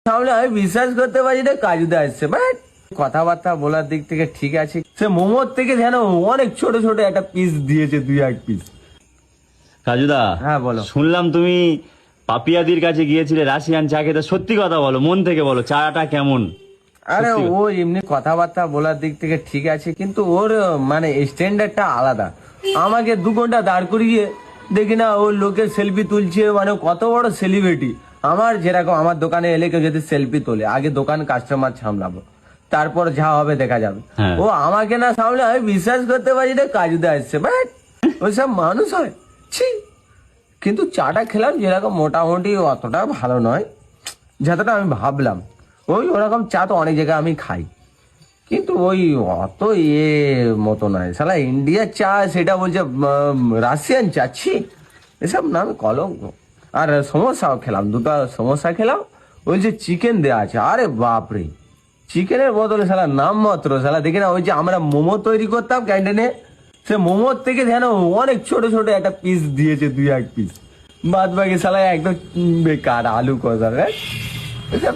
তাহলে আমি বিশ্বাস করতে পারি না কাজুদা আসছে, বাট কথাবার্তা বলার দিক থেকে ঠিক আছে। সে মোমোর থেকে যেন অনেক ছোট ছোট একটা পিস দিয়েছে, 2-1 পিস। কাজুদা, হ্যাঁ বলো। শুনলাম তুমি পাপিয়াদির কাছে গিয়েছিলে রাশিয়ান চা খেতে। সত্যি কথা বলো, মন থেকে বলো, চাটা কেমন? আরে সত্যি ও এমনি কথাবার্তা বলার দিক থেকে ঠিক আছে, কিন্তু ওর মানে স্ট্যান্ডার্ডটা আলাদা। আমাকে 2 ঘন্টা দাঁড় করিয়ে দেখি না ওর লোকের সেলফি তুলছে, মানে কত বড় সেলিব্রিটি। আমার যেরকম আমার দোকানে এলে কেউ যদি সেলফি তোলে, আগে দোকান কাস্টমার সামলাবো, তারপর যা হবে দেখা যাবে। হ্যাঁ। ও আমাকে না সামলে আমি বিশ্বাস করতে পারি না কাজুদা আসছে, বাট ওইসব মানুষ হয়, ছি। কিন্তু চাটা খেলাম যেরকম, মোটামুটি অতটা ভালো নয় যতটা আমি ভাবলাম। ওই ওরকম চা তো অনেক জায়গায় আমি খাই, কিন্তু ওই অত মতো নয়। শালা ইন্ডিয়ার চা সেটা বলছে রাশিয়ান চা, ছি। এসব নাম কলঙ্ক। আর সমোসাও খেলাম, 2টা সমোসা খেলাম, ওই যে চিকেন দেওয়া আছে, আরে বাপরে, চিকেনের বদলে শালা নাম মাত্র। শালা দেখি না ওই যে আমরা মোমো তৈরি করতাম ক্যান্টিনে, সে মোমোর থেকে যেন অনেক ছোট ছোট একটা পিস দিয়েছে, 2-1 পিস। বাদ বাকি শালা একদম বেকার আলু কষা। এসব